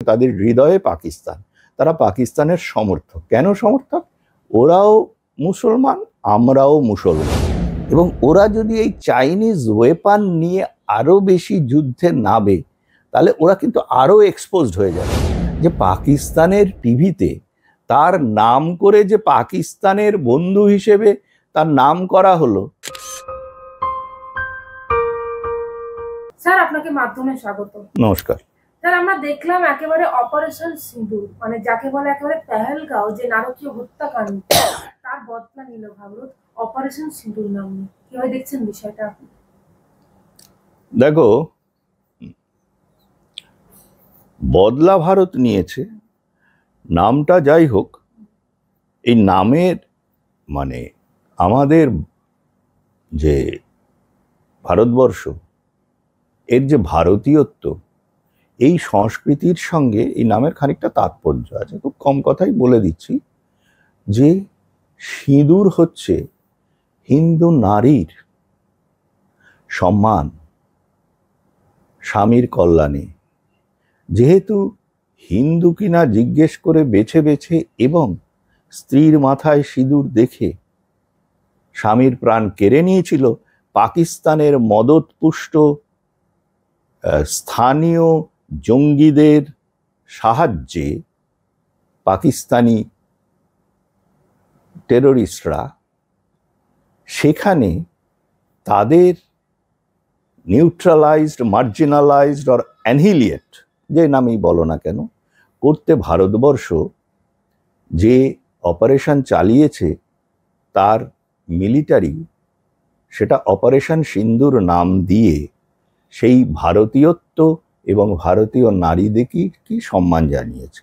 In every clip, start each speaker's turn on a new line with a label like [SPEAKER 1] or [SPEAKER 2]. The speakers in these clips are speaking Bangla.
[SPEAKER 1] তাদের হৃদয়ে পাকিস্তান, তারা পাকিস্তানের সমর্থক। কেন সমর্থক? ওরাও মুসলমান, আমরাও মুসলমান, এবং ওরা যদি এই চাইনিজ ওয়েপন নিয়ে আরো বেশি যুদ্ধে নামে তাহলে ওরা কিন্তু আরো এক্সপোজড হয়ে যাবে। যে পাকিস্তানের টিভিতে তার নাম করে যে পাকিস্তানের বন্ধু হিসেবে তার নাম করা হলো।
[SPEAKER 2] স্যার, আপনাকে মাধ্যমে স্বাগত।
[SPEAKER 1] নমস্কার
[SPEAKER 2] স্যার, আমরা দেখলাম একেবারে অপারেশন সিঁদুর, মানে যাকে বলে একেবারে পেহেলগাঁও যে নারকীয় হত্যাকাণ্ড, তার বদলা নিল ভারত অপারেশন সিঁদুর নামে। কিভাবে দেখছেন বিষয়টা আপনি?
[SPEAKER 1] দেখো, বদলা ভারত নিয়েছে, নামটা যাই হোক, এই নামের মানে আমাদের যে ভারতবর্ষ, এর যে ভারতীয়ত্ব, এই সংস্কৃতির সঙ্গে এই নামের খানিকটা তাৎপর্য আছে। খুব কম কথাই বলে দিচ্ছি যে সিঁদুর হচ্ছে হিন্দু নারীর সম্মান, স্বামীর কল্যাণে। যেহেতু হিন্দু কিনা জিজ্ঞেস করে বেছে বেছে এবং স্ত্রীর মাথায় সিঁদুর দেখে স্বামীর প্রাণ কেড়ে নিয়েছিল পাকিস্তানের মদতপুষ্ট স্থানীয় জঙ্গিদের সাহায্যে, পাকিস্তানি টেররিস্টরা সেখানে তাদের নিউট্রালাইজড, মার্জিনালাইজড অর অ্যানহিলিয়েট, যে নামেই বলো না কেন, করতে ভারতবর্ষ যে অপারেশন চালিয়েছে তার মিলিটারি, সেটা অপারেশন সিন্দুর নাম দিয়ে সেই ভারতীয়ত্ব এবং ভারতীয় নারীদেরকে কি সম্মান জানিয়েছে।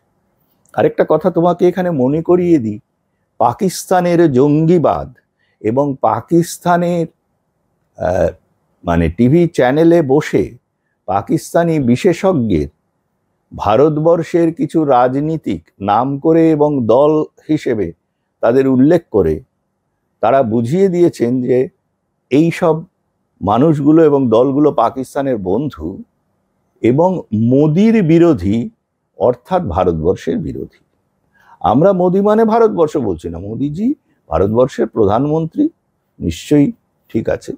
[SPEAKER 1] আরেকটা কথা তোমাকে এখানে মনে করিয়ে দিই, পাকিস্তানের জঙ্গিবাদ এবং পাকিস্তানের মানে টিভি চ্যানেলে বসে পাকিস্তানি বিশেষজ্ঞের ভারতবর্ষের কিছু রাজনীতিক নাম করে এবং দল হিসেবে তাদের উল্লেখ করে তারা বুঝিয়ে দিয়েছেন যে এই সব মানুষগুলো এবং দলগুলো পাকিস্তানের বন্ধু এবং মোদির বিরোধী, অর্থাৎ ভারতবর্ষের বিরোধী। আমরা মোদি মানে ভারতবর্ষ বলছি না, মোদিজি ভারতবর্ষের প্রধানমন্ত্রী, নিশ্চয়ই ঠিক আছে,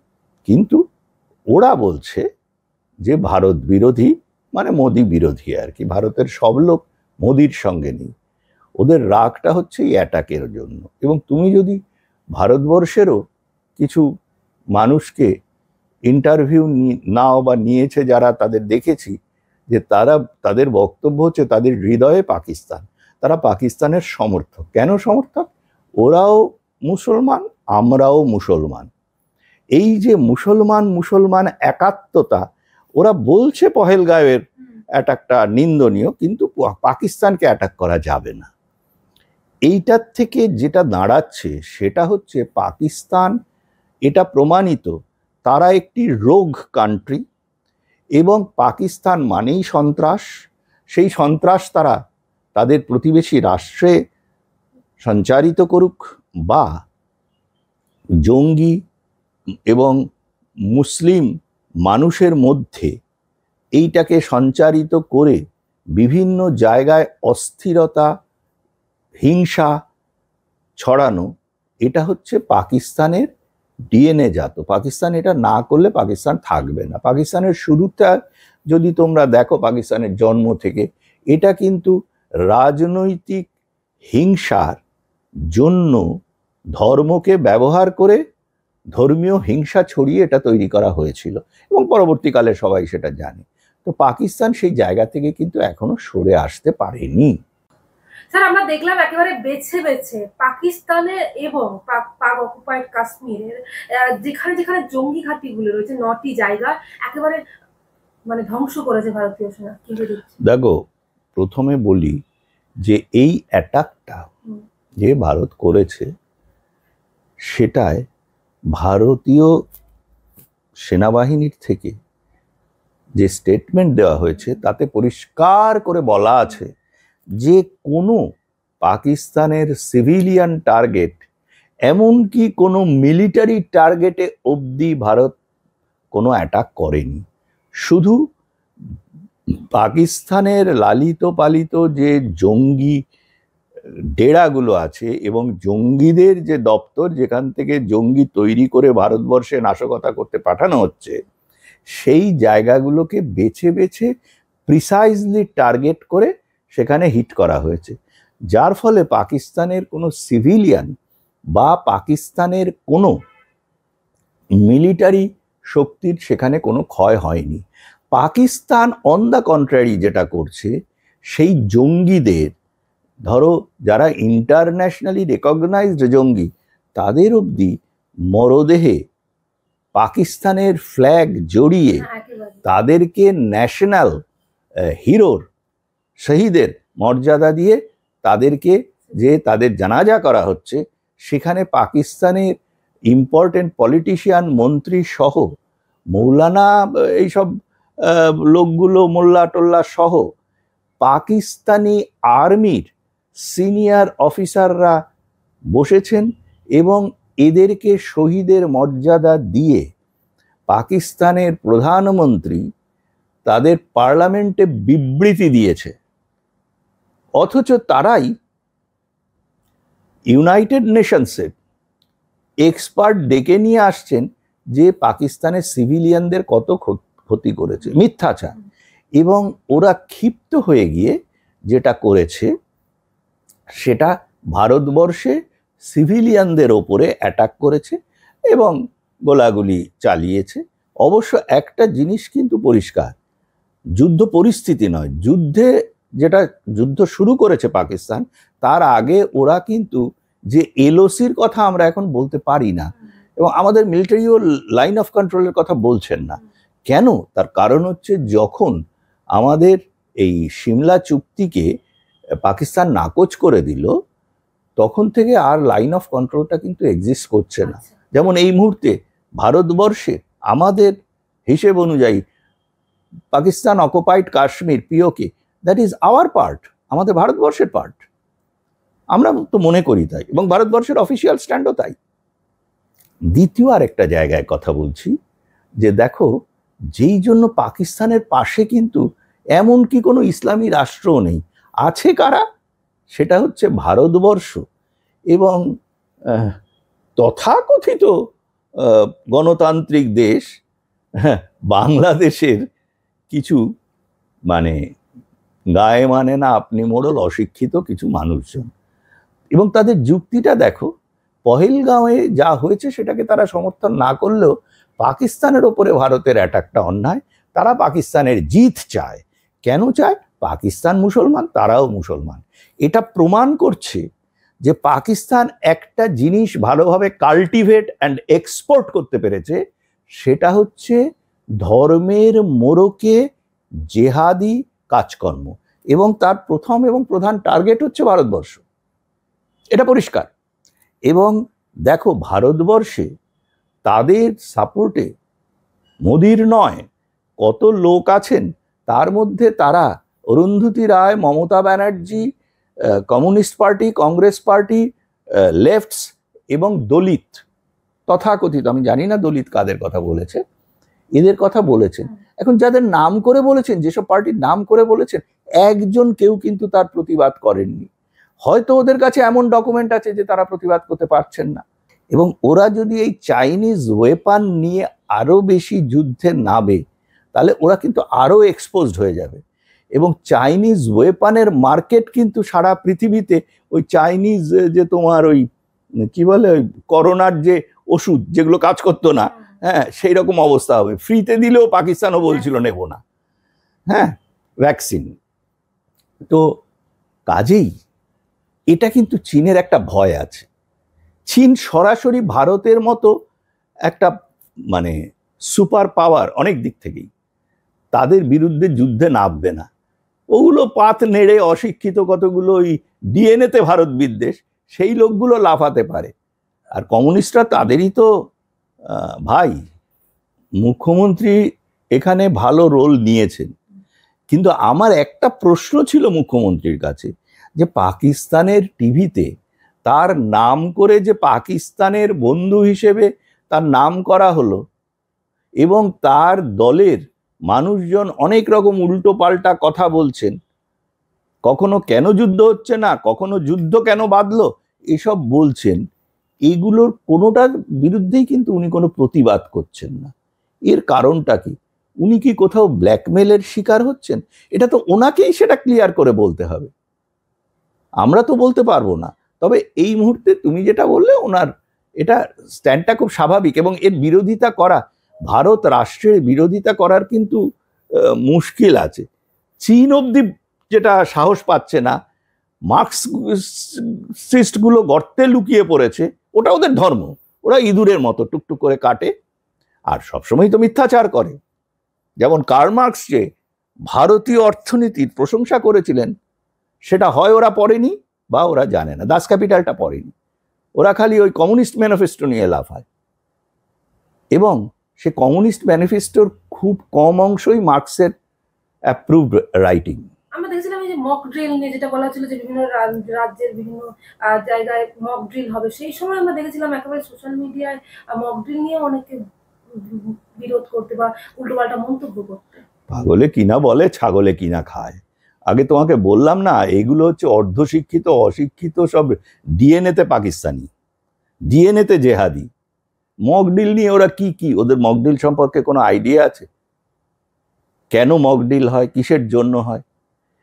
[SPEAKER 1] কিন্তু ওরা বলছে যে ভারত বিরোধী মানে মোদি বিরোধী আর কি। ভারতের সব লোক মোদির সঙ্গে নেই, ওদের রাগটা হচ্ছে এই অ্যাটাকের জন্য। এবং তুমি যদি ভারতবর্ষেরও কিছু মানুষকে ইন্টারভিউ নাও বা নিয়েছে যারা, তাদের দেখেছি যে তাদের বক্তব্য হচ্ছে তাদের হৃদয়ে পাকিস্তান, তারা পাকিস্তানের সমর্থক। কেন সমর্থক? ওরাও মুসলমান, আমরাও মুসলমান। এই যে মুসলমান একাত্মতা, ওরা বলছে পহেলগাঁওয়ের অ্যাটাকটা নিন্দনীয়, কিন্তু পাকিস্তানকে অ্যাটাক করা যাবে না। এইটার থেকে যেটা দাঁড়াচ্ছে সেটা হচ্ছে পাকিস্তান, এটা প্রমাণিত, তারা একটি রোগ কান্ট্রি, এবং পাকিস্তান মানেই সন্ত্রাস। সেই সন্ত্রাস তারা তাদের প্রতিবেশী রাষ্ট্রে সঞ্চারিত করুক বা জঙ্গি এবং মুসলিম মানুষের মধ্যে এইটাকে সঞ্চারিত করে বিভিন্ন জায়গায় অস্থিরতা, হিংসা ছড়ানো, এটা হচ্ছে পাকিস্তানের ডিএনএ জাত। পাকিস্তান এটা না করলে পাকিস্তান থাকবে না। পাকিস্তানের শুরুটা যদি তোমরা দেখো, পাকিস্তানের জন্ম থেকে এটা কিন্তু রাজনৈতিক হিংসার জন্য ধর্মকে ব্যবহার করে ধর্মীয় হিংসা ছড়িয়ে এটা তৈরি করা হয়েছিল, এবং পরবর্তীকালে সবাই সেটা জানে। তো পাকিস্তান সেই জায়গা থেকে কিন্তু এখনো সরে আসতে পারেনি।
[SPEAKER 2] স্যার, আমরা দেখলাম একেবারে বেছে বেছে পাকিস্তানে এবং পাক অকুপাইড কাশ্মীরের যেখানে যেখানে জঙ্গি ঘাঁটিগুলো রয়েছে 9টি জায়গা একেবারে মানে ধ্বংস করেছে ভারতীয় সেনা।
[SPEAKER 1] দেখো, প্রথমে বলি যে এই অ্যাটাকটা যে ভারত করেছে সেটায় ভারতীয় সেনাবাহিনীর থেকে যে স্টেটমেন্ট দেওয়া হয়েছে তাতে পরিষ্কার করে বলা আছে যে কোনো পাকিস্তানের সিভিলিয়ান টার্গেট, এমনকি কোনো মিলিটারি টার্গেটে অবধি ভারত কোনো অ্যাটাক করেনি। শুধু পাকিস্তানের লালিত পালিত যে জঙ্গি ডেরাগুলো আছে এবং জঙ্গিদের যে দপ্তর, যেখান থেকে জঙ্গি তৈরি করে ভারতবর্ষে নাশকতা করতে পাঠানো হচ্ছে, সেই জায়গাগুলোকে বেছে বেছে প্রিসাইজলি টার্গেট করে সেখানে হিট করা হয়েছে, যার ফলে পাকিস্তানের কোনো সিভিলিয়ান বা পাকিস্তানের কোনো মিলিটারি শক্তির সেখানে কোনো ক্ষয় হয়নি। পাকিস্তান অন দ্য কন্ট্রারি যেটা করছে, সেই জঙ্গিদের, ধরো যারা ইন্টারন্যাশনালি রেকগনাইজড জঙ্গি, তাদের অবধি মরদেহে পাকিস্তানের ফ্ল্যাগ জড়িয়ে তাদেরকে ন্যাশনাল হিরোর, শহীদের মর্যাদা দিয়ে তাদেরকে যে তাদের জানাজা করা হচ্ছে, সেখানে পাকিস্তানের ইম্পর্টেন্ট পলিটিশিয়ান, মন্ত্রী সহ, মৌলানা, এইসব লোকগুলো, মোল্লা টোল্লা সহ পাকিস্তানি আর্মির সিনিয়র অফিসাররা বসেছেন এবং এদেরকে শহীদের মর্যাদা দিয়ে পাকিস্তানের প্রধানমন্ত্রী তাদের পার্লামেন্টে বিবৃতি দিয়েছে। অথচ তারাই ইউনাইটেড নেশনসের এক্সপার্ট ডেকে নিয়ে আসছেন যে পাকিস্তানের সিভিলিয়ানদের কত ক্ষতি করেছে, মিথ্যাচার। এবং ওরা ক্ষিপ্ত হয়ে গিয়ে যেটা করেছে, সেটা ভারতবর্ষে সিভিলিয়ানদের ওপরে অ্যাটাক করেছে এবং গোলাগুলি চালিয়েছে। অবশ্য একটা জিনিস কিন্তু পরিষ্কার, যুদ্ধ পরিস্থিতি নয়, যুদ্ধ শুরু করেছে পাকিস্তান, তার আগে ওরা কিন্তু যে এলওসির কথা আমরা এখন বলতে পারি না, এবং আমাদের মিলিটারিও লাইন অফ কন্ট্রোলের কথা বলছেন না। কেন? তার কারণ হচ্ছে, যখন আমাদের এই সিমলা চুক্তিকে পাকিস্তান নাকচ করে দিল, তখন থেকে আর লাইন অফ কন্ট্রোলটা কিন্তু এক্সিস্ট করছে না। যেমন এই মুহূর্তে ভারতবর্ষে আমাদের হিসেব অনুযায়ী Pakistan occupied Kashmir, পিওকে, that is our part, আমাদের ভারতবর্ষের পার্ট, আমরা তো মনে করি তাই, এবং ভারতবর্ষের অফিসিয়াল স্ট্যান্ডও তাই। দ্বিতীয় আর একটা জায়গায় কথা বলছি, যে দেখো, যেই জন্য পাকিস্তানের পাশে কিন্তু এমনকি কোনো ইসলামী রাষ্ট্রও নেই, আছে কারা? সেটা হচ্ছে ভারতবর্ষ এবং তথাকথিত গণতান্ত্রিক দেশ বাংলাদেশের কিছু মানে গায়ে মানে না আপনি মোড়ল অশিক্ষিত কিছু মানুষজন। এবং তাদের যুক্তিটা দেখো, পহেলগাঁওয়ে যা হয়েছে সেটাকে তারা সমর্থন না করলেও পাকিস্তানের ওপরে ভারতের অ্যাটাকটা অন্যায়, তারা পাকিস্তানের জিত চায়। কেন চায়? পাকিস্তান মুসলমান, তারাও মুসলমান। এটা প্রমাণ করছে যে পাকিস্তান একটা জিনিস ভালোভাবে কাল্টিভেট অ্যান্ড এক্সপোর্ট করতে পেরেছে, সেটা হচ্ছে ধর্মের মোড়কে জেহাদি কাজকর্ম, এবং তার প্রথম এবং প্রধান টার্গেট হচ্ছে ভারতবর্ষ, এটা পরিষ্কার। এবং দেখো, ভারতবর্ষে তাদের সাপোর্টে মোদির নয় কত লোক আছেন, তার মধ্যে তারা Arundhati Roy, Mamata Banerjee, communist party, Congress party, lefts এবং দলিত, তথাকথিত, আমি জানি না দলিত কাদের কথা বলেছে, এদের কথা বলেছেন। এখন যাদের নাম করে বলেছেন, যেসব পার্টির নাম করে বলেছেন, একজন কেউ কিন্তু তার প্রতিবাদ করেননি। হয়তো ওদের কাছে এমন ডকুমেন্ট আছে যে তারা প্রতিবাদ করতে পারছেন না। এবং ওরা যদি এই চাইনিজ ওয়েপন নিয়ে আরো বেশি যুদ্ধে নামে, তাহলে ওরা কিন্তু আরো এক্সপোজড হয়ে যাবে। এবং চাইনিজ ওয়েপনের মার্কেট কিন্তু সারা পৃথিবীতে, ওই চাইনিজ যে তোমার ওই কি বলে, ওই করোনার যে ওষুধ যেগুলো কাজ করতো না, হ্যাঁ, সেই রকম অবস্থা হবে। ফ্রিতে দিলেও পাকিস্তানও বলছিল নেব না, হ্যাঁ, ভ্যাকসিন। তো কাজেই এটা কিন্তু চীনের একটা ভয় আছে। চীন সরাসরি ভারতের মতো একটা মানে সুপার পাওয়ার অনেক দিক থেকেই, তাদের বিরুদ্ধে যুদ্ধে নামবে না। ওগুলো পাত নেড়ে অশিক্ষিত কতগুলো ওই ডিএনএতে ভারত বিদ্বেষ, সেই লোকগুলো লাফাতে পারে। আর কমিউনিস্টরা তাদেরই তো ভাই। মুখ্যমন্ত্রী এখানে ভালো রোল নিয়েছেন, কিন্তু আমার একটা প্রশ্ন ছিল মুখ্যমন্ত্রীর কাছে, যে পাকিস্তানের টিভিতে তার নাম করে যে পাকিস্তানের বন্ধু হিসেবে তার নাম করা হলো, এবং তার দলের মানুষজন অনেক রকম উল্টো পাল্টা কথা বলছেন, কখনো কেন যুদ্ধ হচ্ছে না, কখনো যুদ্ধ কেন বাঁধলো, এসব বলছেন, এগুলোর কোনোটার বিরুদ্ধেই কিন্তু উনি কোনো প্রতিবাদ করছেন না। এর কারণটা কি? উনি কি কোথাও ব্ল্যাকমেলের শিকার হচ্ছেন? এটা তো ওনাকেই সেটা ক্লিয়ার করে বলতে হবে, আমরা তো বলতে পারবো না। তবে এই মুহূর্তে তুমি যেটা বললে, ওনার এটা স্ট্যান্ডটা খুব স্বাভাবিক, এবং এর বিরোধিতা করা, ভারত রাষ্ট্রের বিরোধিতা করার কিন্তু মুশকিল আছে। চীন অবধি যেটা সাহস পাচ্ছে না, মার্কসিস্টগুলো গর্তে লুকিয়ে পড়েছে, ওটা ওদের ধর্ম, ওরা ইঁদুরের মতো টুকটুক করে কাটে আর সবসময় তো মিথ্যাচার করে। যেমন কার্ল মার্কস যে ভারতীয় অর্থনীতির প্রশংসা করেছিলেন, সেটা হয় ওরা পড়েনি বা ওরা জানে না, দাস ক্যাপিটালটা পড়েনি, ওরা খালি ওই কমিউনিস্ট ম্যানিফেস্টো নিয়ে লাফায়, এবং সে কমিউনিস্ট ম্যানিফেস্টোর খুব কম অংশই মার্কসের অ্যাপ্রুভড রাইটিং।
[SPEAKER 2] আমরা দেখেছিলাম এই যে মক ড্রিল নিয়ে যেটা বলা ছিল যে বিভিন্ন রাজ্যের বিভিন্ন জায়গায় মক ড্রিল হবে, সেই সময় আমরা দেখেছিলাম একেবারে সোশ্যাল মিডিয়ায় মক ড্রিল নিয়ে অনেকে বিরোধ করতে বা উল্টোপাল্টা মন্তব্য করতে।
[SPEAKER 1] পাগলে কিনা বলে, ছাগলে কিনা খায়। আগে তোমাকে বললাম না, এগুলো হচ্ছে অর্ধশিক্ষিত অশিক্ষিত সব ডিএনএতে পাকিস্তানি, ডিএনএতে জেহাদি। মকডিল নিয়ে ওরা কি কি, ওদের মকডিল সম্পর্কে কোনো আইডিয়া আছে? কেন মকডিল হয়, কিসের জন্য হয়?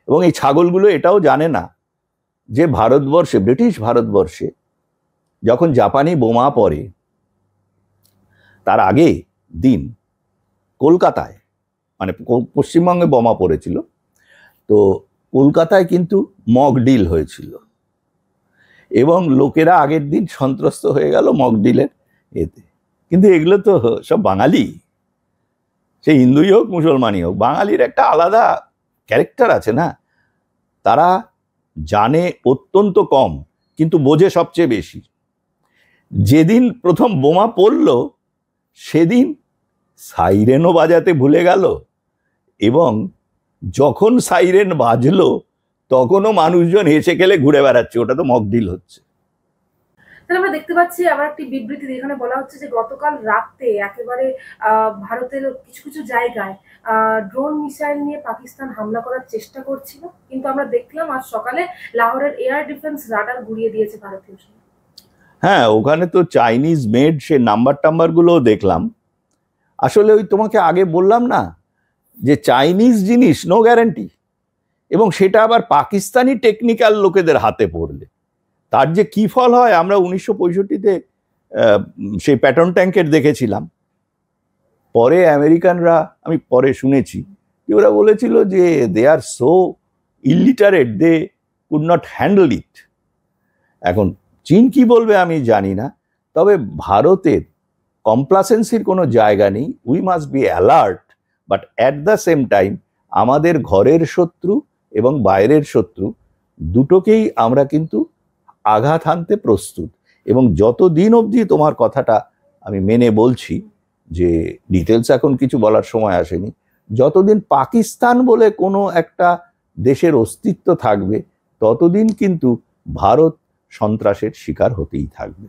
[SPEAKER 1] এবং এই ছাগলগুলো এটাও জানে না যে ভারতবর্ষে, ব্রিটিশ ভারতবর্ষে যখন জাপানি বোমা পড়ে, তার আগে দিন কলকাতায়, মানে পশ্চিমবঙ্গে বোমা পড়েছিল, তো কলকাতায় কিন্তু মকডিল হয়েছিল, এবং লোকেরা আগের দিন সন্ত্রস্ত হয়ে গেল মকডিলের এতে। কিন্তু এগুলো তো সব বাঙালি, সে হিন্দুই হোক মুসলমানই হোক, বাঙালির একটা আলাদা ক্যারেক্টার আছে না, তারা জানে অত্যন্ত কম কিন্তু বোঝে সবচেয়ে বেশি। যেদিন প্রথম বোমা পড়ল সেদিন সাইরেনও বাজাতে ভুলে গেল, এবং যখন সাইরেন বাজলো তখনও মানুষজন হেসে খেলে ঘুরে বেড়াচ্ছে, ওটা তো মকডিল হচ্ছে।
[SPEAKER 2] তাহলে আমরা দেখতে পাচ্ছি আবার একটি বিবৃতি, যেখানে বলা হচ্ছে যে গতকাল রাতে একেবারে ভারতের কিছু কিছু জায়গায় ড্রোন মিসাইল নিয়ে পাকিস্তান হামলা করার চেষ্টা করছিল, কিন্তু আমরা দেখলাম আজ সকালে লাহোরের এয়ার ডিফেন্স রাডার গুড়িয়ে দিয়েছে ভারতীয় সেনা।
[SPEAKER 1] হ্যাঁ, ওখানে তো চাইনিজ মেড সে নাম্বারগুলোও দেখলাম। আসলে ওই তোমাকে আগে বললাম না যে চাইনিজ জিনিস নো গ্যারান্টি, এবং সেটা আবার পাকিস্তানি টেকনিক্যাল লোকেদের হাতে পড়লে তার যে কি ফল হয়, আমরা 1965-তে সেই প্যাটার্ন ট্যাঙ্কের দেখেছিলাম। পরে আমেরিকানরা, আমি পরে শুনেছি যে ওরা বলেছিল যে they are so illiterate, they could not handle it. এখন চীন কি বলবে আমি জানি না, তবে ভারতের কমপ্লাসেন্সির কোনো জায়গা নেই। We must be alert, but at the same time আমাদের ঘরের শত্রু এবং বাইরের শত্রু দুটোকেই আমরা কিন্তু আঘাত হানতে প্রস্তুত। এবং যতদিন অবধি তোমার কথাটা আমি মেনে বলছি যে ডিটেলস এখন কিছু বলার সময় আসেনি, যতদিন পাকিস্তান বলে কোনো একটা দেশের অস্তিত্ব থাকবে ততদিন কিন্তু ভারত সন্ত্রাসের শিকার হতেই থাকবে।